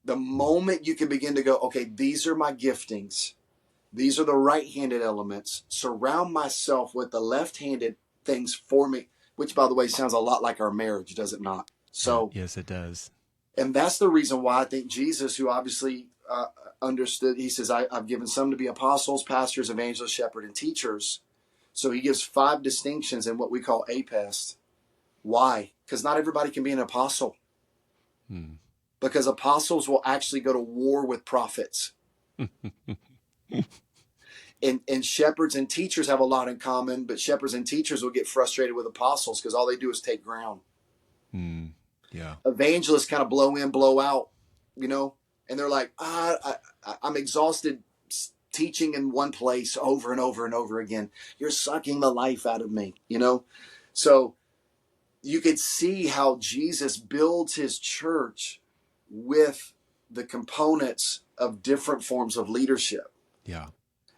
The moment you can begin to go, okay, these are my giftings. These are the right-handed elements. Surround myself with the left-handed things for me, which, by the way, sounds a lot like our marriage, does it not? So, yes, it does. and that's the reason why I think Jesus, who obviously understood, he says, I've given some to be apostles, pastors, evangelists, shepherds, and teachers. So he gives 5 distinctions in what we call APEST. Why? Because not everybody can be an apostle. Because apostles will actually go to war with prophets. And shepherds and teachers have a lot in common, but shepherds and teachers will get frustrated with apostles because all they do is take ground. Yeah. Evangelists kind of blow in, blow out, and they're like, I'm exhausted teaching in one place over and over and over again. You're sucking the life out of me, So you could see how Jesus builds his church with the components of different forms of leadership. Yeah.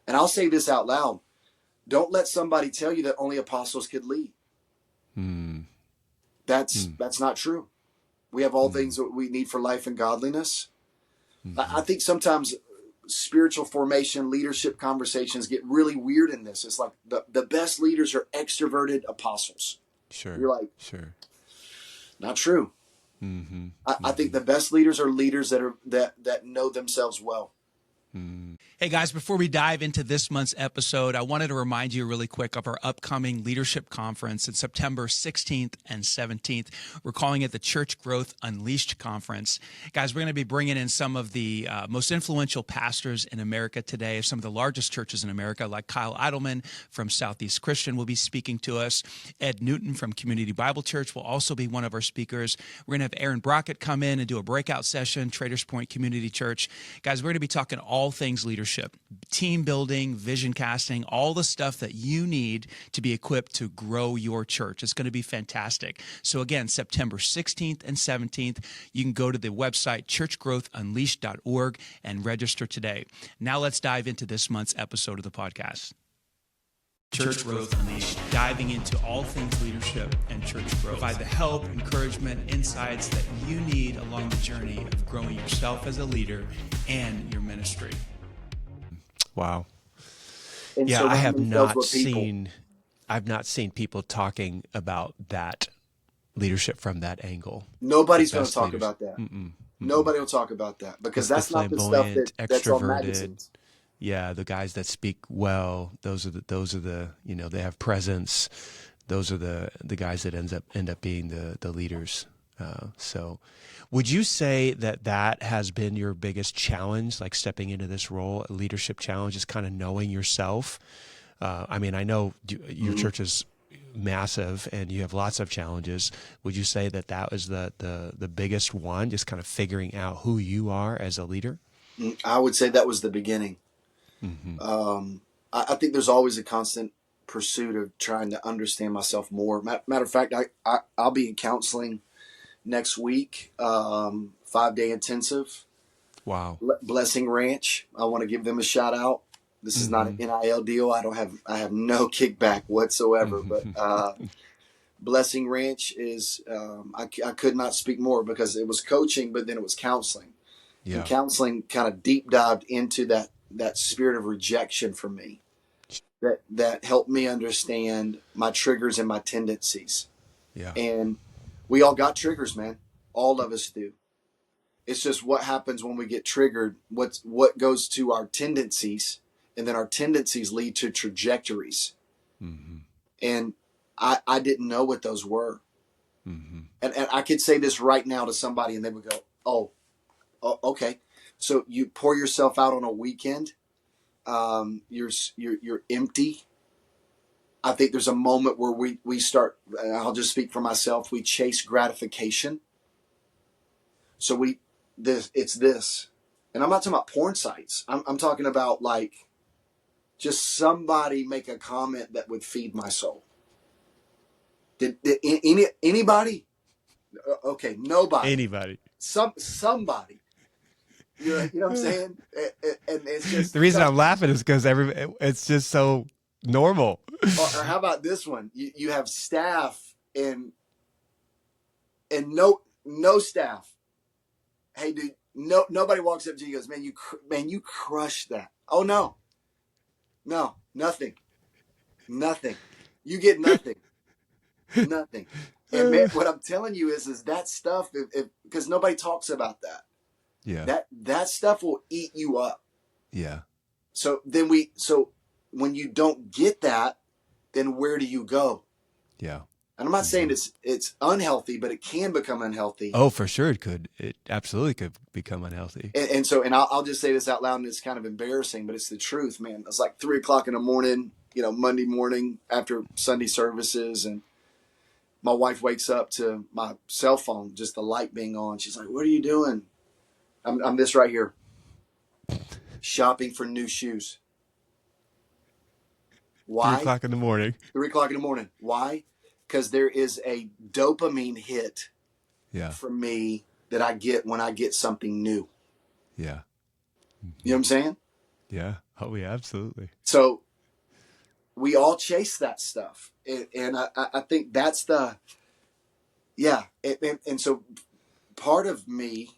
And I'll say this out loud. Don't let somebody tell you that only apostles could lead. That's not true. We have all things that we need for life and godliness. I think sometimes spiritual formation, leadership conversations get really weird in this. It's like the best leaders are extroverted apostles. Sure. You're like, sure. Not true. I think the best leaders are leaders that know themselves well. Hey guys, before we dive into this month's episode, I wanted to remind you really quick of our upcoming leadership conference. It's September 16th and 17th. We're calling it the Church Growth Unleashed Conference. Guys, we're going to be bringing in some of the most influential pastors in America today, some of the largest churches in America, like Kyle Idleman from Southeast Christian will be speaking to us. Ed Newton from Community Bible Church will also be one of our speakers. We're going to have Aaron Brockett come in and do a breakout session, Traders Point Community Church. Guys, we're going to be talking all things leadership. Team building, vision casting, all the stuff that you need to be equipped to grow your church. It's going to be fantastic. So again, September 16th and 17th, you can go to the website churchgrowthunleashed.org and register today. Now let's dive into this month's episode of the podcast. Church Growth Unleashed, diving into all things leadership and church growth. Provide the help, encouragement, insights that you need along the journey of growing yourself as a leader and your ministry. Wow. And Yeah, I have surround not themselves with people. I've not seen people talking about that leadership from that angle. Nobody's The going to best talk leaders. about that. Nobody will talk about that because that's the not the stuff flamboyant, that's on extroverted. magazines. Yeah, the guys that speak well, those are the they have presence. Those are the guys that end up being the leaders. So would you say that has been your biggest challenge, like stepping into this role, a leadership challenge, is kind of knowing yourself? I mean, I know your church is massive and you have lots of challenges. Would you say that was the biggest one, just kind of figuring out who you are as a leader? I would say that was the beginning. I think there's always a constant pursuit of trying to understand myself more. Matter of fact, I'll be in counseling next week, 5-day intensive. Wow. Blessing Ranch. I want to give them a shout out. This is not an NIL deal. I have no kickback whatsoever, but Blessing Ranch is, I could not speak more because it was coaching, but then it was counseling. Yeah. And counseling kind of deep dived into that spirit of rejection for me that helped me understand my triggers and my tendencies. Yeah. And we all got triggers, man. All of us do. It's just what happens when we get triggered, what goes to our tendencies, and then our tendencies lead to trajectories. And I didn't know what those were. And I could say this right now to somebody and they would go, oh, okay. So you pour yourself out on a weekend. You're empty. I think there's a moment where we start, I'll just speak for myself. We chase gratification. So it's this, and I'm not talking about porn sites. I'm talking about like just somebody make a comment that would feed my soul. Did anybody? Okay. Nobody. Anybody. Somebody. You know what I'm saying? And it's just The reason I'm laughing is because it's just so normal. Or how about this one? You have staff and no staff. Hey, dude, No, nobody walks up to you and goes, man, you crushed that. Oh no, nothing. You get nothing. And man, what I'm telling you is that stuff, because nobody talks about that. Yeah. That stuff will eat you up. Yeah. So when you don't get that, then where do you go? Yeah. And I'm not saying it's unhealthy, but it can become unhealthy. Oh, for sure it could. It absolutely could become unhealthy. And I'll just say this out loud, and it's kind of embarrassing, but it's the truth, man. It's like 3:00 in the morning, Monday morning after Sunday services, and my wife wakes up to my cell phone, just the light being on. She's like, "What are you doing?" I'm this right here, shopping for new shoes. Why? 3:00 in the morning. 3:00 in the morning. Why? Because there is a dopamine hit Yeah. from me that I get when I get something new. Yeah. You know what I'm saying? Yeah. Oh, yeah, absolutely. So we all chase that stuff. And I think that's and so part of me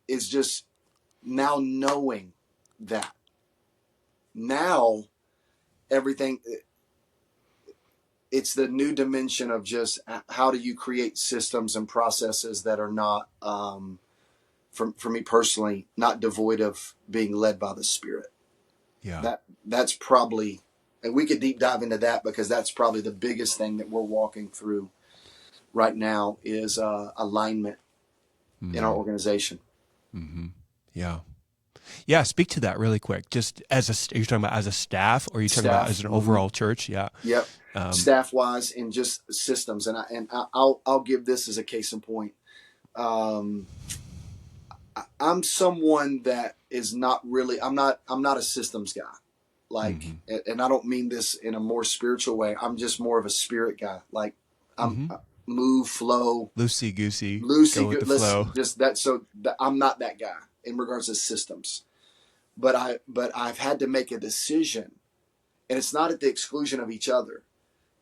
is just now knowing that. Now everything, it's the new dimension of just how do you create systems and processes that are not, for me personally, not devoid of being led by the Spirit. Yeah. That's probably, and we could deep dive into that, because that's probably the biggest thing that we're walking through right now is alignment in our organization. Mm-hmm. Yeah. Yeah. Speak to that really quick. Just are you talking about as a staff, or are you talking about as an overall church? Yeah. Yep. Staff wise and just systems. I'll give this as a case in point. I'm someone that is not really, I'm not a systems guy. Like, and I don't mean this in a more spiritual way. I'm just more of a spirit guy. Like, I'm move, flow, loosey goosey, go with the flow. Just that. So I'm not that guy in regards to systems, but I've had to make a decision, and it's not at the exclusion of each other.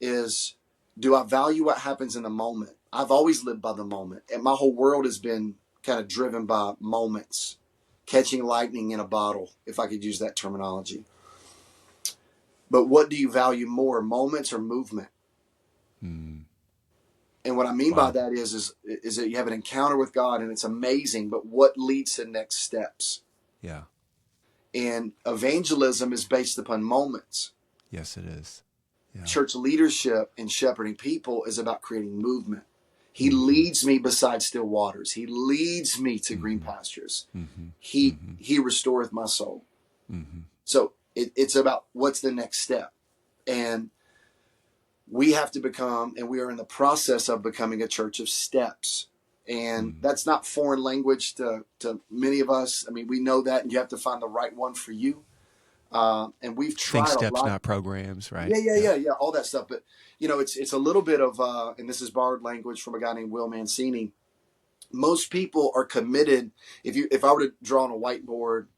Is, do I value what happens in the moment? I've always lived by the moment, and my whole world has been kind of driven by moments, catching lightning in a bottle, if I could use that terminology. But what do you value more, moments or movement? And what I mean by that is that you have an encounter with God and it's amazing, but what leads to next steps? Yeah. And evangelism is based upon moments. Yes, it is. Yeah. Church leadership and shepherding people is about creating movement. He leads me beside still waters. He leads me to green pastures. He restoreth my soul. So it's about what's the next step. And we have to become, and we are in the process of becoming, a church of steps. And that's not foreign language to many of us. I mean, we know that, and you have to find the right one for you. And we've tried steps, a lot. not programs, right? Yeah, all that stuff. But it's a little bit of, and this is borrowed language from a guy named Will Mancini. Most people are committed. If I were to draw on a whiteboard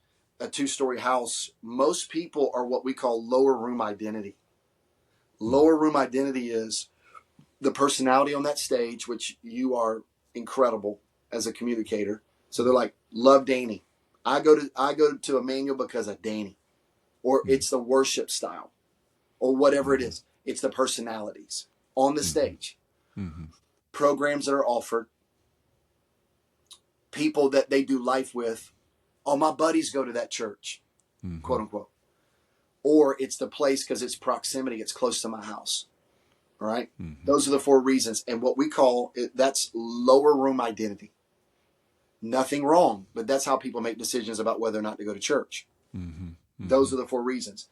a 2-story house, most people are what we call lower room identity. Lower room identity is the personality on that stage, which you are incredible as a communicator. So they're like, love Danny. I go to Emmanuel because of Danny. Or it's the worship style, or whatever it is. It's the personalities on the stage, programs that are offered, people that they do life with. Oh, my buddies go to that church, quote unquote. Or it's the place because it's proximity. It's close to my house. All right. Those are the 4 reasons. And what we call it, that's lower room identity. Nothing wrong, but that's how people make decisions about whether or not to go to church. Those are the 4 reasons.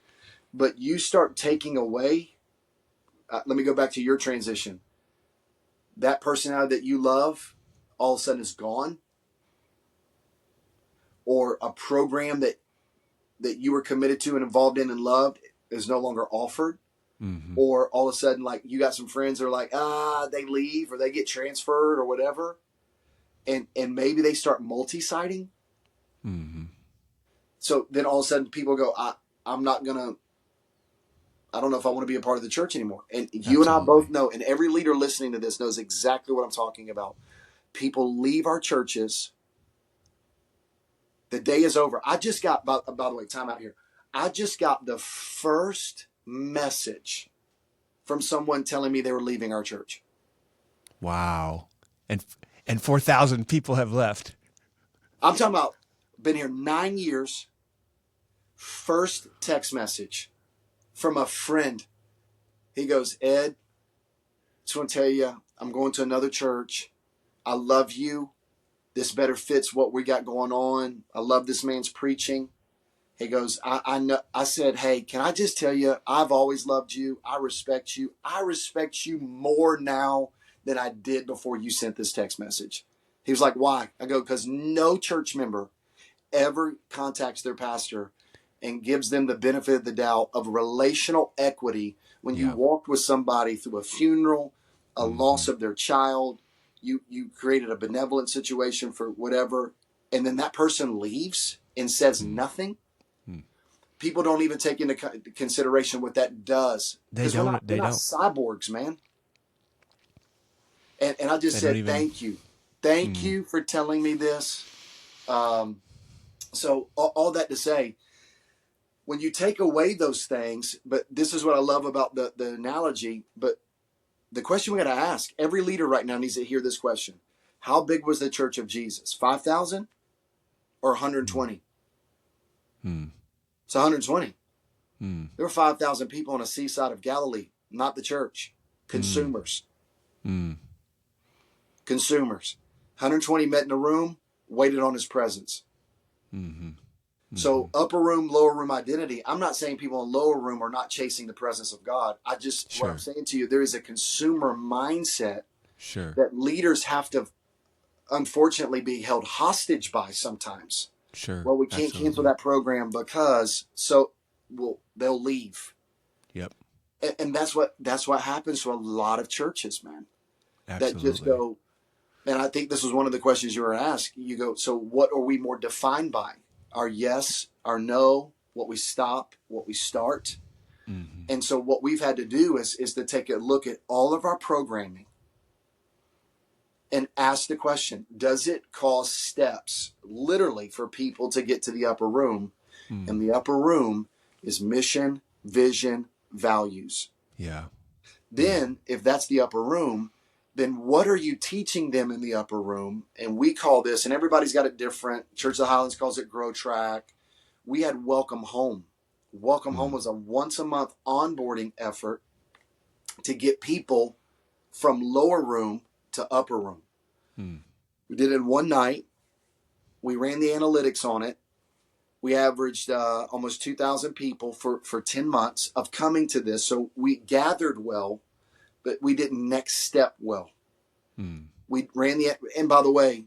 But you start taking away, let me go back to your transition. That personality that you love all of a sudden is gone. Or a program that you were committed to and involved in and loved is no longer offered. Or all of a sudden, like, you got some friends that are like, they leave or they get transferred or whatever. And maybe they start multi-siting. So then all of a sudden people go, I'm not going to, I don't know if I want to be a part of the church anymore. And you and I both know, and every leader listening to this knows exactly what I'm talking about. People leave our churches The day is over. I just got, by the way, time out here. I just got the first message from someone telling me they were leaving our church. Wow. And 4,000 people have left. I'm talking about been here 9 years. First text message from a friend. He goes, Ed, just want to tell you, I'm going to another church. I love you. This better fits what we got going on. I love this man's preaching. He goes, I know. I said, hey, can I just tell you, I've always loved you. I respect you. I respect you more now than I did before you sent this text message. He was like, why? I go, because no church member ever contacts their pastor and gives them the benefit of the doubt of relational equity when you walked with somebody through a funeral, a loss of their child, you created a benevolent situation for whatever, and then that person leaves and says nothing. People don't even take into consideration what that does. They don't. We're not cyborgs, man. And I just said, thank you. Thank you for telling me this. So all that to say, when you take away those things, but this is what I love about the analogy, but the question we got to ask, every leader right now needs to hear this question. How big was the church of Jesus? 5,000 or 120? It's 120. There were 5,000 people on a seaside of Galilee, not the church. Consumers. Consumers. 120 met in a room, waited on his presence. So upper room, lower room identity. I'm not saying people in lower room are not chasing the presence of God. What I'm saying to you, there is a consumer mindset that leaders have to, unfortunately, be held hostage by sometimes. Well, we can't cancel that program because they'll leave. Yep. And that's what happens to a lot of churches, man. That just go. And I think this was one of the questions you were asked. You go, so what are we more defined by? Our yes, our no, what we stop, what we start. And so what we've had to do is to take a look at all of our programming and ask the question, does it cause steps literally for people to get to the upper room? And the upper room is mission, vision, values. Yeah. Then if that's the upper room, then what are you teaching them in the upper room? And we call this, and everybody's got it different. Church of the Highlands calls it Grow Track. We had Welcome Home. Welcome Home was a once a month onboarding effort to get people from lower room to upper room. We did it in one night. We ran the analytics on it. We averaged almost 2,000 people for 10 months of coming to this. So we gathered well, but we didn't next step well. We ran and by the way,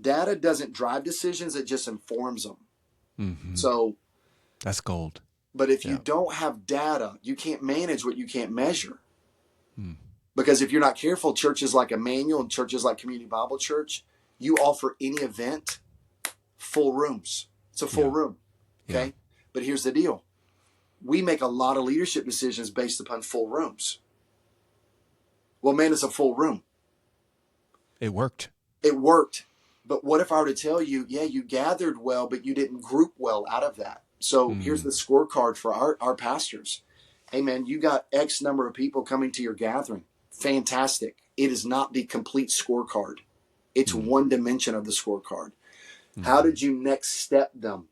data doesn't drive decisions. It just informs them. So that's gold. But if you don't have data, you can't manage what you can't measure. Because if you're not careful, churches like Emmanuel and churches like Community Bible Church, you offer any event, full rooms. It's a full room. Okay. But here's the deal. We make a lot of leadership decisions based upon full rooms. Well, man, it's a full room. It worked. It worked. But what if I were to tell you, you gathered well, but you didn't group well out of that? So here's the scorecard for our pastors. Hey, man, you got X number of people coming to your gathering. Fantastic. It is not the complete scorecard. It's one dimension of the scorecard. How did you next step them?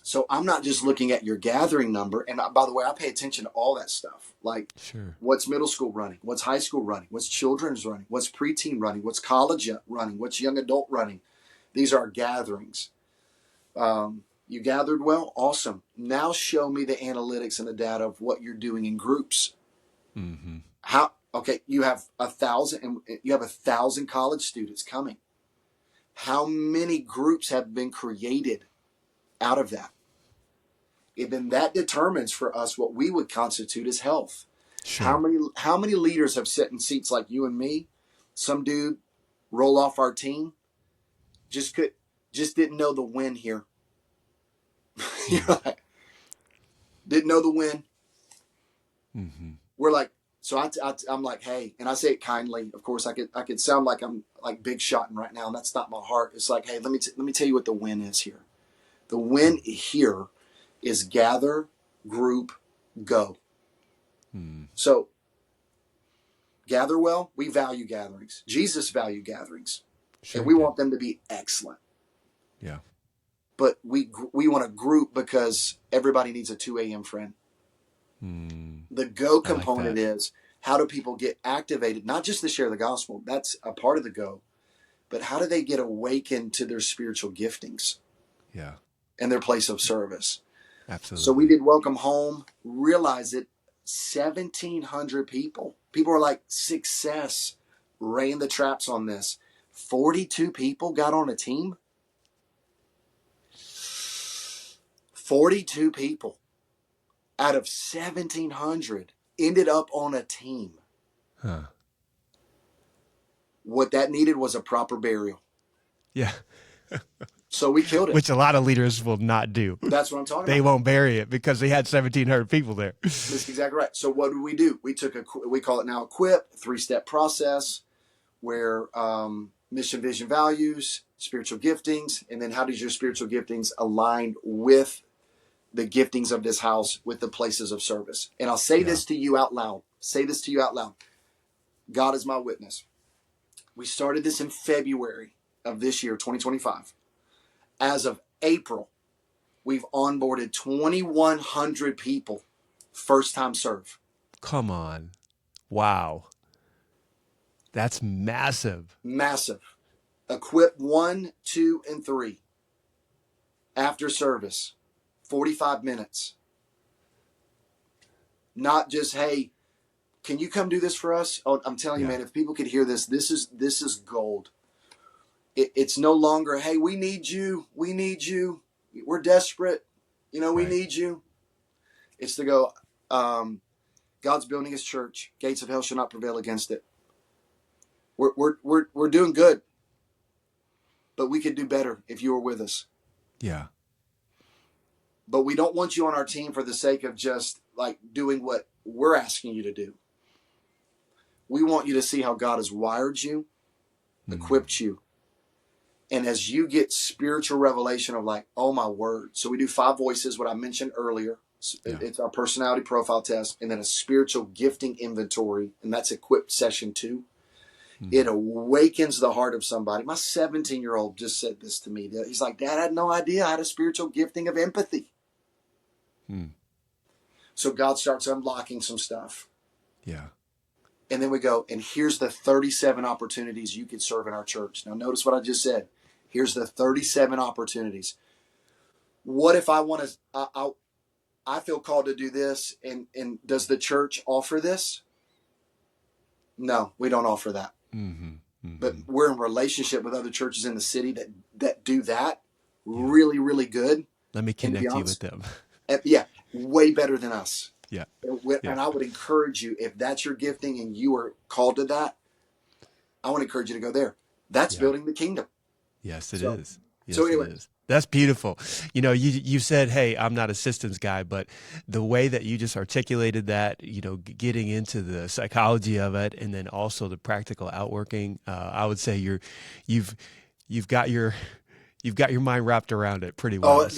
So I'm not just looking at your gathering number. And by the way, I pay attention to all that stuff. Like what's middle school running? What's high school running? What's children's running? What's preteen running? What's college running? What's young adult running? These are gatherings. You gathered well? Awesome. Now show me the analytics and the data of what you're doing in groups. Okay, you have 1,000 and you have 1,000 college students coming. How many groups have been created out of that? And then that determines for us what we would constitute as health. How many leaders have sat in seats like you and me? Some dude roll off our team, just didn't know the win here. You're like, didn't know the win. We're like, So I'm like, hey, and I say it kindly. Of course, I could sound like I'm like big shotting right now, and that's not my heart. It's like, hey, let me tell you what the win is here. The win here is gather, group, go. So gather well. We value gatherings. Jesus valued gatherings, Sure and he we did. want them to be excellent. Yeah. But we want to group because everybody needs a 2 a.m. friend. The go I like component that. is how do people get activated, not just to share the gospel, that's a part of the go, but how do they get awakened to their spiritual giftings Yeah. and their place of service? So we Absolutely. did Welcome Home, realize it, 1,700 people. People are like, success, ran the traps on this. 42 people got on a team. 42 people out of 1,700 ended up on a team. Huh. What that needed was a proper burial. Yeah. So we killed it. Which a lot of leaders will not do. That's what I'm talking They about. won't bury it because they had 1,700 people there. That's exactly right. So what did we do? We took we call it now Equip, 3-step process where mission, vision, values, spiritual giftings, and then how does your spiritual giftings align with the giftings of this house, with the places of service? And I'll say this to you out loud. Say this to you out loud. God is my witness. We started this in February of this year, 2025. As of April, we've onboarded 2,100 people, first time serve. Come on. Wow. That's massive. Massive. Equip 1, 2, and 3. After service, 45 minutes. Not just, hey, can you come do this for us? Oh, I'm telling you, man, if people could hear this, this is gold. It's no longer, hey, we need you. We need you. We're desperate. You know, we need you. It's to go, God's building his church. Gates of hell shall not prevail against it. We're doing good, but we could do better if you were with us. Yeah. But we don't want you on our team for the sake of just like doing what we're asking you to do. We want you to see how God has wired you, equipped you. And as you get spiritual revelation of like, oh my word. So we do 5 voices, what I mentioned earlier. It's our personality profile test, and then a spiritual gifting inventory. And that's equipped session 2. It awakens the heart of somebody. My 17-year-old just said this to me. He's like, Dad, I had no idea I had a spiritual gifting of empathy. So God starts unlocking some stuff. Yeah. And then we go, and here's the 37 opportunities you could serve in our church. Now, notice what I just said. Here's the 37 opportunities. What if I want to, I feel called to do this, and does the church offer this? No, we don't offer that. But we're in relationship with other churches in the city that do that really, really good. Let me connect you with them. Yeah, way better than us. Yeah. And I would encourage you, if that's your gifting and you are called to that, I want to encourage you to go there. That's building the kingdom. Yes, it is. Yes, so anyway, it is. That's beautiful. You know, you said, hey, I'm not a systems guy, but the way that you just articulated that, you know, getting into the psychology of it, and then also the practical outworking, I would say you've got your mind wrapped around it pretty well.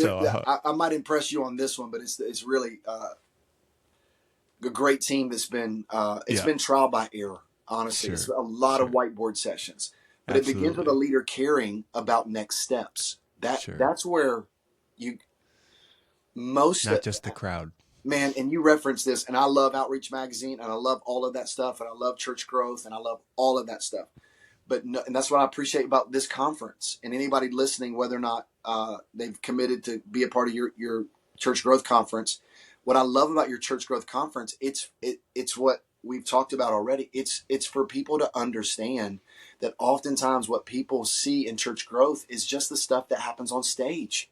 I might impress you on this one, but it's really a great team that's been been trial by error. Honestly, it's a lot of whiteboard sessions, but it begins with a leader caring about next steps. That's where you not just the crowd, man. And you reference this, and I love Outreach Magazine, and I love all of that stuff, and I love church growth, and I love all of that stuff. But no, and that's what I appreciate about this conference, and anybody listening, whether or not they've committed to be a part of your church growth conference. What I love about your church growth conference, it's what we've talked about already. It's for people to understand that oftentimes what people see in church growth is just the stuff that happens on stage.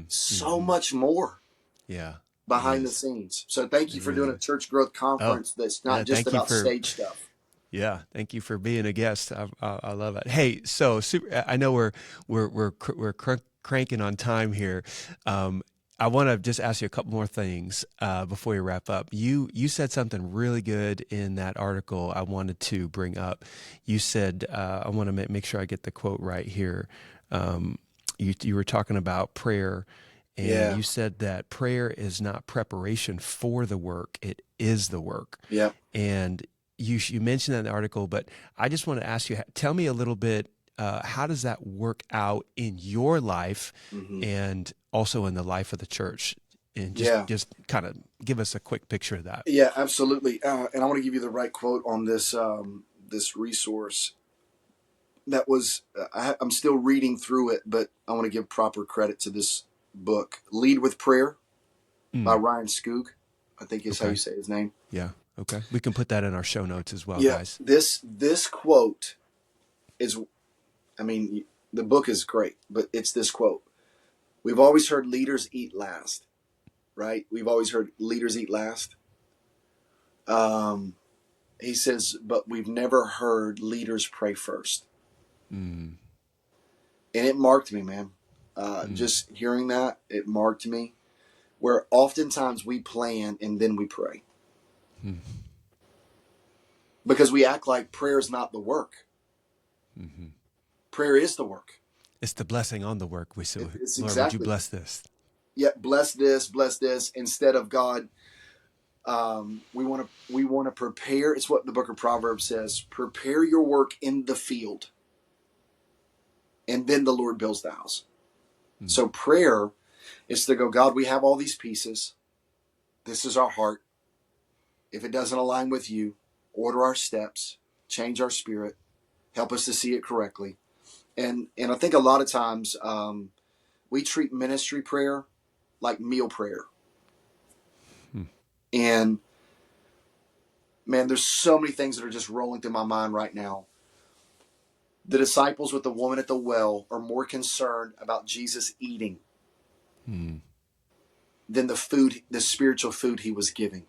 So much more. Behind the scenes. So thank you for doing a church growth conference that's not just about stage stuff. Yeah, thank you for being a guest. I love it. Hey, so I know we're cranking on time here. I want to just ask you a couple more things before we wrap up. You said something really good in that article I wanted to bring up. You said, I want to make sure I get the quote right here. You were talking about prayer, and Yeah. you said that prayer is not preparation for the work, it is the work. Yeah. And you mentioned that in the article, but I just want to ask you, tell me a little bit, how does that work out in your life Hmm. and also in the life of the church? And Yeah. just kind of give us a quick picture of that. Yeah, absolutely. And I want to give you the right quote on this, this resource that was, I'm still reading through it, but I want to give proper credit to this book, Lead with Prayer by Mm, Ryan Skoog, I think is how you okay. say his name. Yeah. Okay. We can put that in our show notes as well, Yeah. guys. This quote is, I mean, the book is great, but it's this quote. We've always heard leaders eat last, right? We've always heard leaders eat last. Um, he says, but we've never heard leaders pray first. Mm, And it marked me, man. mm, Just hearing that, it marked me. Where oftentimes we plan and then we pray. mm, Because we act like prayer is not the work. mm-hmm. Prayer is the work. It's the blessing on the work. We say, It's Lord, would you exactly. bless this? Yeah, bless this, instead of God. We want to prepare. It's what the book of Proverbs says: prepare your work in the field, and then the Lord builds the house. Mm, So prayer is to go, God, we have all these pieces. This is our heart. If it doesn't align with you, order our steps, change our spirit, help us to see it correctly. And I think a lot of times we treat ministry prayer like meal prayer. mm, And man, there's so many things that are just rolling through my mind right now. The disciples with the woman at the well are more concerned about Jesus eating mm. than the food, the spiritual food he was giving.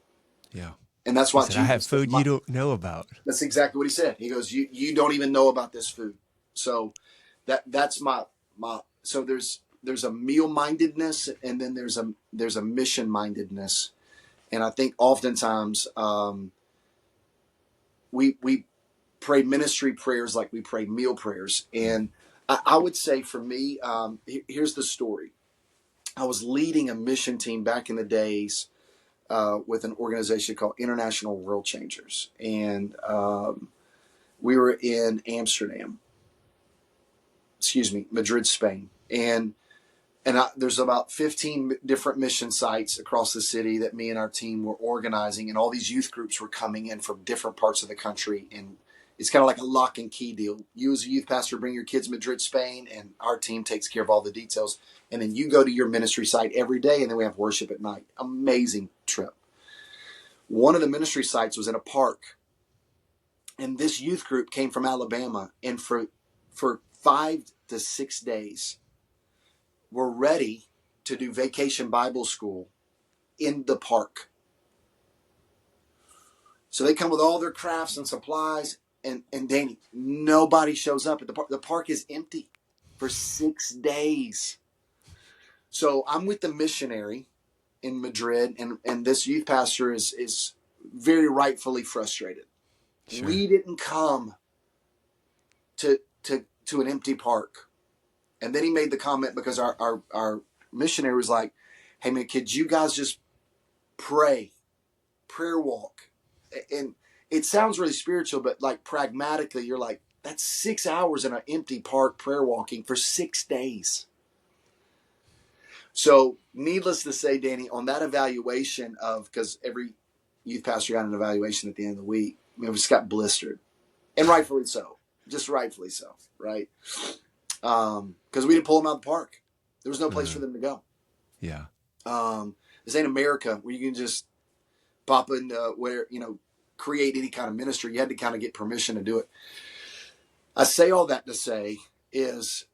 Yeah. And that's He why said, I have Jesus said, food you don't know about. that's exactly what he said. He goes, you don't even know about this food. So that's my so there's a meal mindedness, and then there's a mission mindedness. And I think oftentimes we pray ministry prayers like we pray meal prayers. Mm, And I would say for me, here's the story. I was leading a mission team back in the days with an organization called International World Changers, and we were in Madrid, Spain, and there's about 15 different mission sites across the city that me and our team were organizing, and all these youth groups were coming in from different parts of the country. And it's kind of like a lock and key deal. You as a youth pastor bring your kids to Madrid, Spain, and our team takes care of all the details. And then you go to your ministry site every day, and then we have worship at night. Amazing trip. One of the ministry sites was in a park, and this youth group came from Alabama, and for 5 to 6 days were ready to do vacation Bible school in the park. So they come with all their crafts and supplies, and Danny, nobody shows up at the park. The park is empty for 6 days. So I'm with the missionary in Madrid, and this youth pastor is very rightfully frustrated. sure. We didn't come to an empty park. And then he made the comment, because our missionary was like, hey man, could you guys just prayer walk? And it sounds really spiritual, but like pragmatically, you're like, that's 6 hours in an empty park prayer walking for 6 days. So needless to say, Danny, on that evaluation because every youth pastor got an evaluation at the end of the week, I mean, we just got blistered, and rightfully so, just rightfully so, right? Because we didn't pull them out of the park. There was no place for them to go. Yeah. This ain't America where you can just pop in create any kind of ministry. You had to kind of get permission to do it. I say all that to say is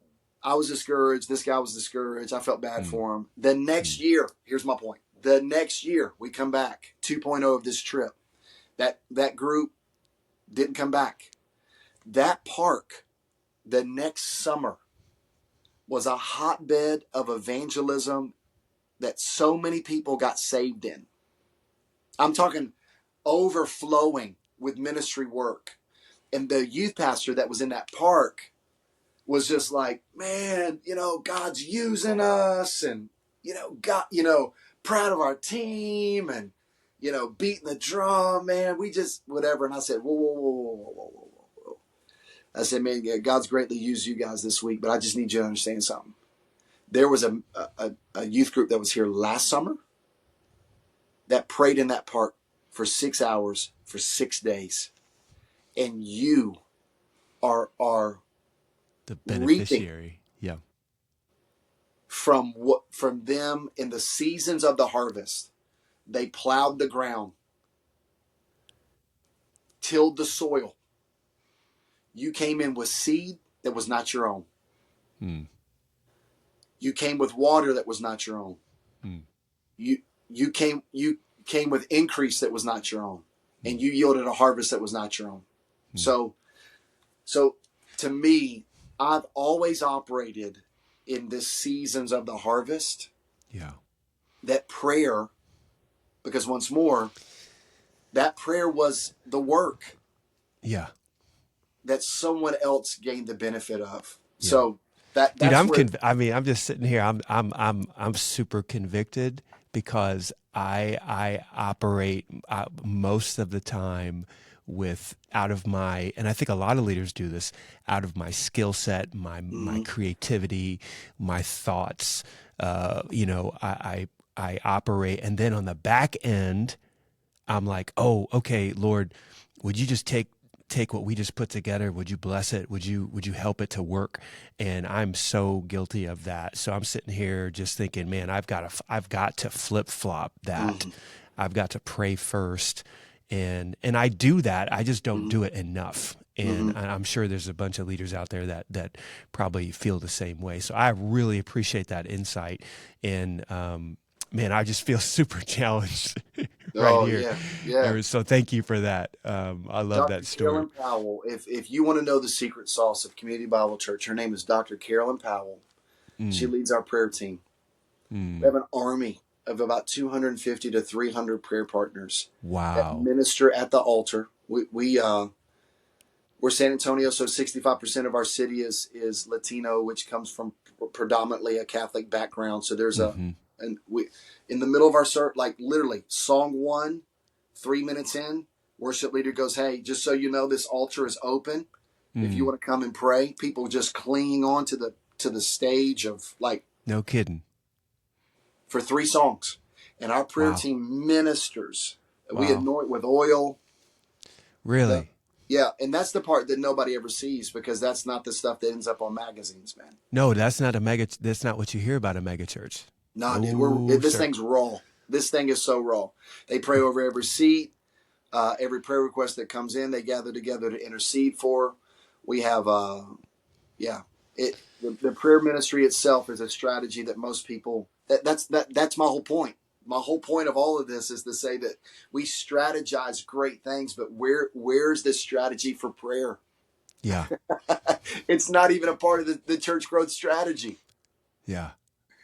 I was discouraged. This guy was discouraged. I felt bad Mm, for him. The next mm, year, here's my point. The next year we come back, 2.0 of this trip. That group didn't come back. That park the next summer was a hotbed of evangelism that so many people got saved in. I'm talking overflowing with ministry work. And the youth pastor that was in that park was just like, man, God's using us, and, God, proud of our team, and, beating the drum, man, we just, whatever. And I said, whoa, whoa, whoa, whoa, whoa, whoa, whoa, whoa. I said, man, God's greatly used you guys this week, but I just need you to understand something. There was a youth group that was here last summer that prayed in that park for 6 hours for 6 days. And you are The reaping beneficiary. Yeah. from them in the seasons of the harvest. They plowed the ground, tilled the soil. You came in with seed that was not your own. You came with water that was not your own. You came with increase that was not your own, and you yielded a harvest that was not your own. So to me, I've always operated in this seasons of the harvest. Yeah. That prayer, because once more, that prayer was the work. Yeah. That someone else gained the benefit of. Yeah. So that's dude, where, I'm just sitting here. I'm super convicted because I operate most of the time with out of my, and I think a lot of leaders do this, out of my skill set, my creativity, my thoughts. I operate, and then on the back end, I'm like, oh, okay, Lord, would you just take what we just put together? Would you bless it? Would you help it to work? And I'm so guilty of that. So I'm sitting here just thinking, man, I've got to flip flop that. I've got to pray first, and I do that. I just don't do it enough. And I'm sure there's a bunch of leaders out there that probably feel the same way. So I really appreciate that insight. And man, I just feel super challenged right here. Yeah. So thank you for that. I love that story. Carolyn Powell, if you want to know the secret sauce of Community Bible Church, her name is Dr. Carolyn Powell. She leads our prayer team. We have an army of about 250 to 300 prayer partners. Wow. That minister at the altar. We're San Antonio, so 65% of our city is Latino, which comes from predominantly a Catholic background. So there's and we, in the middle of our like literally song 1, 3 minutes in, worship leader goes, hey, just so you know, this altar is open. If you want to come and pray, people just clinging on to the stage of like, no kidding, for 3 songs. And our prayer team ministers. We anoint with oil. Really? Yeah. And that's the part that nobody ever sees, because that's not the stuff that ends up on magazines, man. No, that's not what you hear about a mega church. No, dude, this thing's raw. This thing is so raw. They pray over every seat, every prayer request that comes in. They gather together to intercede for. We have, the prayer ministry itself is a strategy that most people. That's my whole point. My whole point of all of this is to say that we strategize great things, but where's this strategy for prayer? Yeah, it's not even a part of the church growth strategy. Yeah.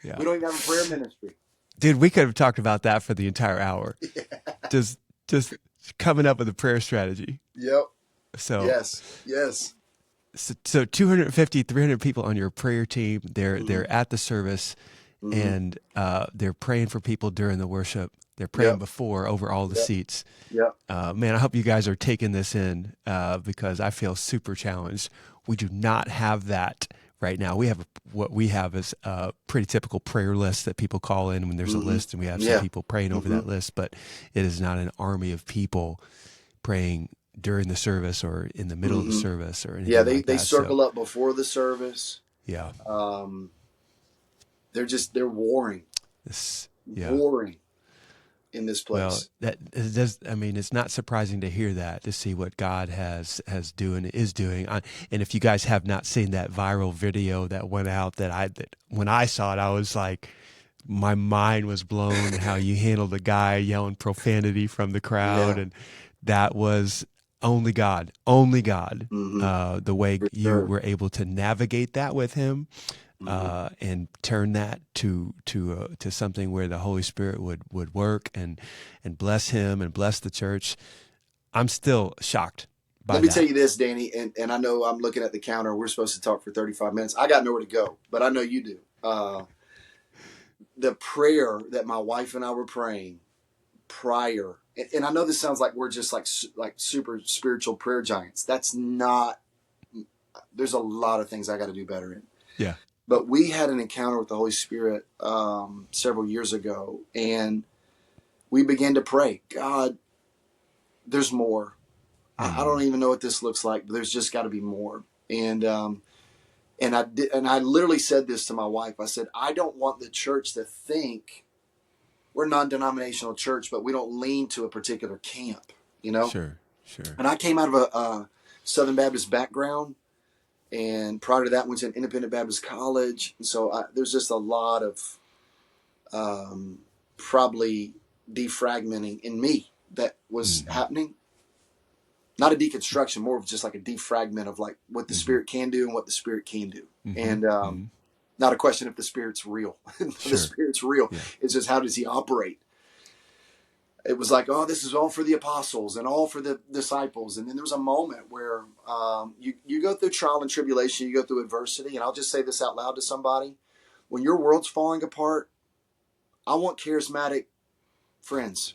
We don't even have a prayer ministry. Dude, we could have talked about that for the entire hour. Yeah. Just coming up with a prayer strategy. Yep. So yes. So 250, 300 people on your prayer team. They're at the service, and they're praying for people during the worship. They're praying before over all the seats. Yep. Man, I hope you guys are taking this in because I feel super challenged. We do not have that right now. What we have is a pretty typical prayer list that people call in when there's a list, and we have some people praying over that list, but it is not an army of people praying during the service or in the middle of the service or anything like that. They circle up before the service. Yeah. They're warring. Warring in this place. Well, it's not surprising to hear that, to see what God is doing. And if you guys have not seen that viral video that went out, that when I saw it, I was like, my mind was blown how you handled the guy yelling profanity from the crowd. And that was only God, the way you were able to navigate that with him. and turn that to something where the Holy Spirit would work and bless him and bless the church. I'm still shocked by Let me that. tell you this, Danny, and I know I'm looking at the counter. We're supposed to talk for 35 minutes. I got nowhere to go, but I know you do. The prayer that my wife and I were praying prior, and I know this sounds like we're just like super spiritual prayer giants. That's not. There's a lot of things I got to do better in. Yeah. But we had an encounter with the Holy Spirit several years ago, and we began to pray, God, there's more. I don't even know what this looks like, but there's just got to be more. And I did, and I literally said this to my wife. I said, I don't want the church to think we're a non-denominational church, but we don't lean to a particular camp, you know? Sure. And I came out of a Southern Baptist background, and prior to that, went to an independent Baptist college. And so there's just a lot of probably defragmenting in me that was happening. Not a deconstruction, more of just like a defragment of like what the Spirit can do and what the Spirit can do. And not a question if the Spirit's real. The Spirit's real. Yeah. It's just how does he operate? It was like, oh, this is all for the apostles and all for the disciples. And then there was a moment where you go through trial and tribulation, you go through adversity. And I'll just say this out loud to somebody. When your world's falling apart, I want charismatic friends.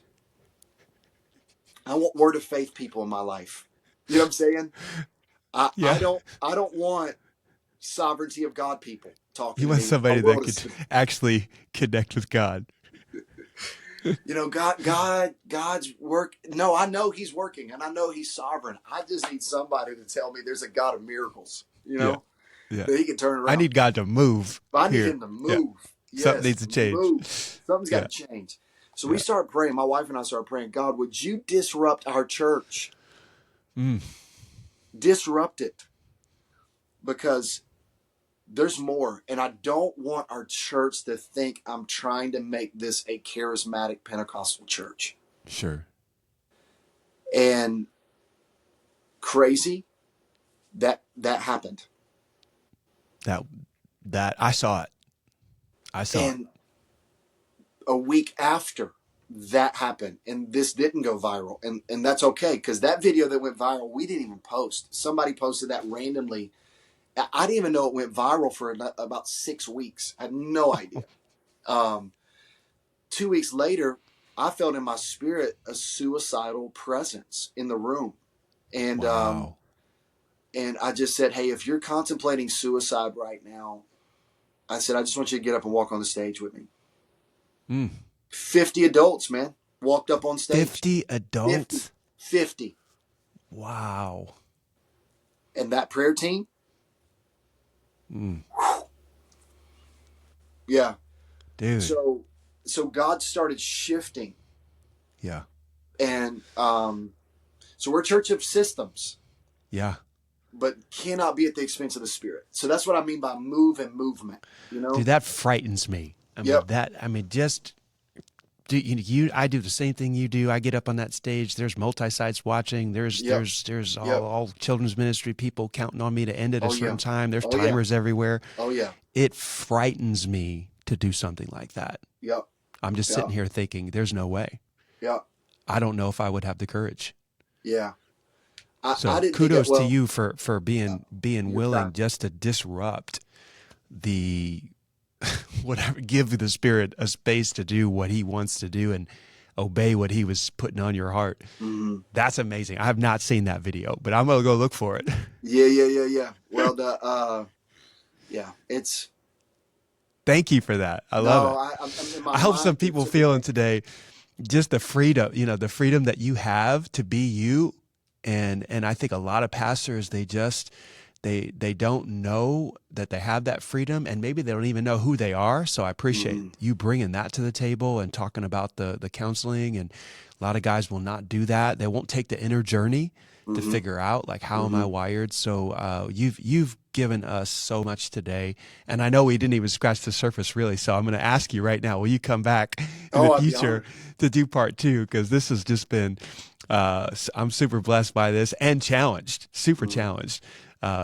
I want word of faith people in my life. You know what I'm saying? I don't want sovereignty of God people talking to me. You want somebody that could actually connect with God. You know, God's work. No, I know he's working and I know he's sovereign. I just need somebody to tell me there's a God of miracles, you know, that he can turn around. I need God to move. I need him to move. Yeah. Yes, something needs to change. Move. Something's got to change. So we started praying. My wife and I started praying, God, would you disrupt our church? Disrupt it. Because there's more. And I don't want our church to think I'm trying to make this a charismatic Pentecostal church. Sure. And crazy, that happened. That I saw it. And a week after that happened, and this didn't go viral, and that's okay, because that video that went viral, we didn't even post. Somebody posted that randomly. I didn't even know it went viral for about 6 weeks. I had no idea. 2 weeks later, I felt in my spirit a suicidal presence in the room. And wow. And I just said, hey, if you're contemplating suicide right now, I said, I just want you to get up and walk on the stage with me. 50 adults, man, walked up on stage. 50 adults? 50. Wow. And that prayer team? Yeah. Dude. So God started shifting. Yeah. And so we're a church of systems. Yeah. But cannot be at the expense of the Spirit. So that's what I mean by move and movement. You know, dude, that frightens me. I mean, I do the same thing you do. I get up on that stage. There's multi-sites watching. There's all children's ministry people counting on me to end at a certain time. There's timers everywhere. Oh yeah. It frightens me to do something like that. Yep. I'm just sitting here thinking, there's no way. Yeah. I don't know if I would have the courage. Yeah. So kudos to you for being willing just to disrupt the whatever, give the Spirit a space to do what he wants to do and obey what he was putting on your heart. Mm-hmm. That's amazing. I have not seen that video, but I'm gonna go look for it. Yeah. Well, it's. Thank you for that. I love it. I hope some people feeling today just the freedom, the freedom that you have to be you. And I think a lot of pastors, they don't know that they have that freedom, and maybe they don't even know who they are. So I appreciate you bringing that to the table and talking about the counseling. And a lot of guys will not do that. They won't take the inner journey to figure out like, how am I wired? So you've given us so much today, and I know we didn't even scratch the surface really. So I'm going to ask you right now: will you come back in the future to do part 2? Because this has just been. I'm super blessed by this and challenged, super challenged.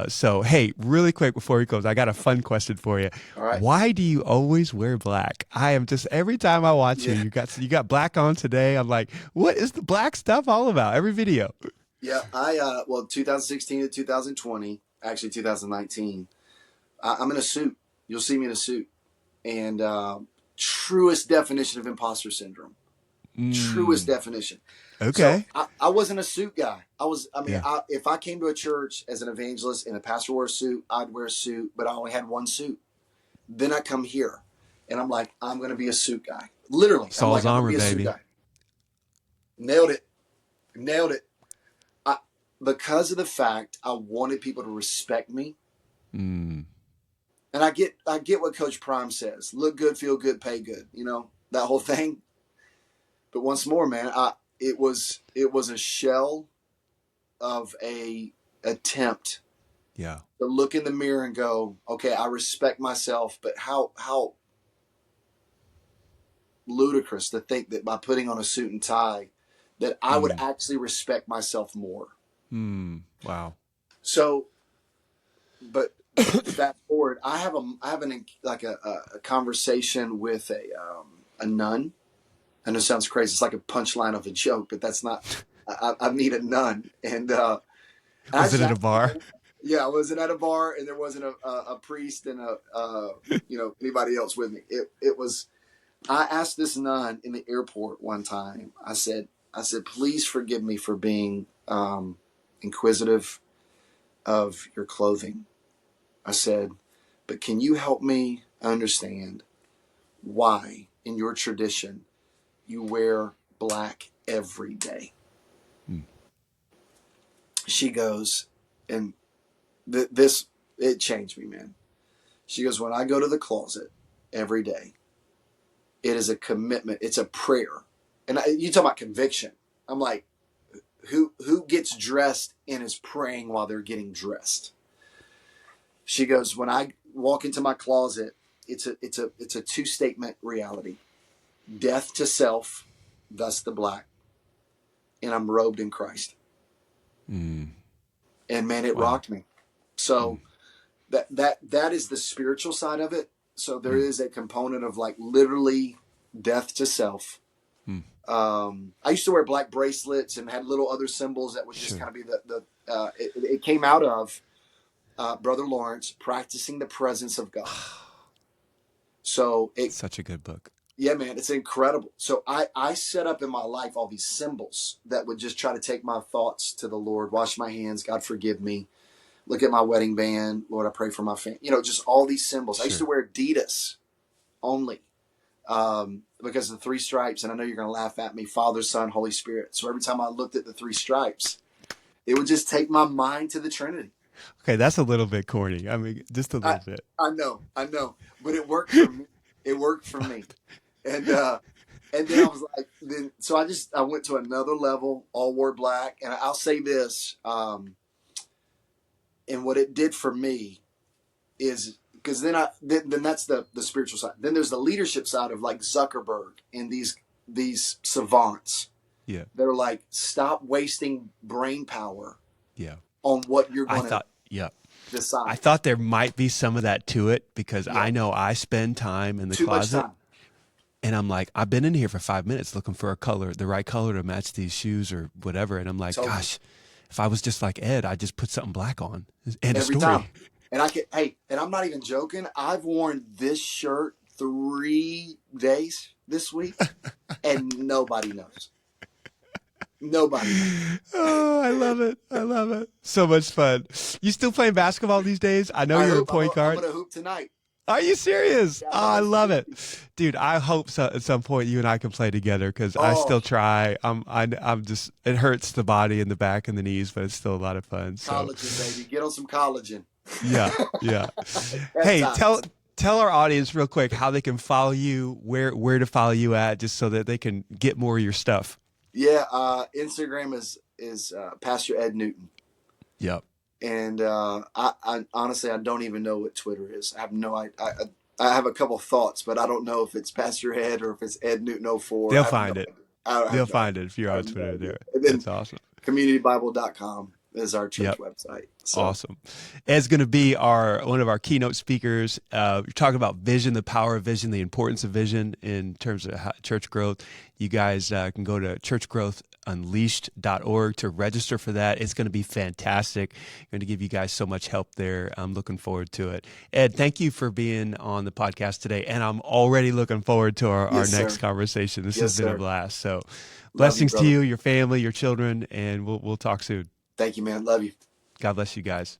So, hey, really quick before we close, I got a fun question for you. All right. Why do you always wear black? I am just every time I watch you, Yeah. you got black on today. I'm like, what is the black stuff all about? Every video. Yeah. Well, 2016 to 2020, actually 2019, I'm in a suit. You'll see me in a suit. And truest definition of imposter syndrome. Truest definition. So Okay. I wasn't a suit guy. Yeah. If I came to a church as an evangelist and a pastor wore a suit, I'd wear a suit, but I only had one suit. Then I come here and I'm like, I'm going to be a suit guy. Literally. Saul's I'm armor, going to be a baby. suit guy. Nailed it. Because of the fact I wanted people to respect me. Mm. And I get what Coach Prime says. Look good, feel good, pay good. You know, that whole thing. But once more, man, it was a shell of a attempt Yeah. to look in the mirror and go, okay, I respect myself, but how ludicrous to think that by putting on a suit and tie that I would actually respect myself more. Wow. So, but fast forward, I have a conversation with a nun. I know it sounds crazy. It's like a punchline of a joke, but that's not. I meet a nun, and Was it at a bar? Yeah, I wasn't at a bar, and there wasn't a priest and anybody else with me. It was. I asked this nun in the airport one time. I said, please forgive me for being inquisitive of your clothing. I said, but can you help me understand why in your tradition you wear black every day? She goes, and it changed me, man. She goes, when I go to the closet every day, it is a commitment. It's a prayer. And you talk about conviction. I'm like, who gets dressed and is praying while they're getting dressed? She goes, when I walk into my closet, it's a two statement reality: death to self, thus the black, and I'm robed in Christ. And man, it rocked me. So that is the spiritual side of it. So there is a component of like literally death to self. I used to wear black bracelets and had little other symbols that would just kind of be it came out of Brother Lawrence practicing the presence of God. So it's such a good book. Yeah, man, it's incredible. So I set up in my life all these symbols that would just try to take my thoughts to the Lord. Wash my hands, God forgive me. Look at my wedding band, Lord, I pray for my family. Just all these symbols. I used to wear Adidas only because of the three stripes. And I know you're going to laugh at me: Father, Son, Holy Spirit. So every time I looked at the three stripes, it would just take my mind to the Trinity. Okay, that's a little bit corny. I mean, just a little bit. I know, but it worked for me. It worked for me. And then I was like, so I went to another level, all wore black. And I'll say this, and what it did for me is, because then that's the spiritual side. Then there's the leadership side of like Zuckerberg and these savants. Yeah. They're like, stop wasting brain power. Yeah. On what you're going to decide. I thought there might be some of that to it because I know I spend time in the closet. Much time. And I'm like, I've been in here for 5 minutes looking for the right color to match these shoes or whatever. And I'm like, gosh, if I was just like Ed, I'd just put something black on. And every a story. time. And and I'm not even joking. I've worn this shirt 3 days this week and nobody knows. Nobody knows. Oh, I love it. I love it. So much fun. You still playing basketball these days? I know you're a point guard. I'm going to hoop tonight. Are you serious? Yeah, I love it, dude. I hope at some point you and I can play together because I still try. I'm just. It hurts the body and the back and the knees, but it's still a lot of fun. So. Collagen, baby. Get on some collagen. Yeah. Hey, tell our audience real quick how they can follow you, where to follow you at, just so that they can get more of your stuff. Yeah, Instagram is Pastor Ed Newton. Yep. And I honestly, I don't even know what Twitter is. I have no idea. I have a couple thoughts, but I don't know if it's Pastor Ed or if it's Ed Newton 04. They'll find it. They'll find it if you're on Twitter there. That's awesome. CommunityBible.com. is our church Yep. website. So Awesome. Ed's going to be one of our keynote speakers. You're talking about vision, the power of vision, the importance of vision in terms of church growth. You guys can go to churchgrowthunleashed.org to register for that. It's going to be fantastic. Going to give you guys so much help there. I'm looking forward to it. Ed, thank you for being on the podcast today. And I'm already looking forward to our Yes, next sir. conversation. This Yes, has been a sir. blast. So Love you, blessings to brother. you, your family, your children, and we'll talk soon. Thank you, man. Love you. God bless you guys.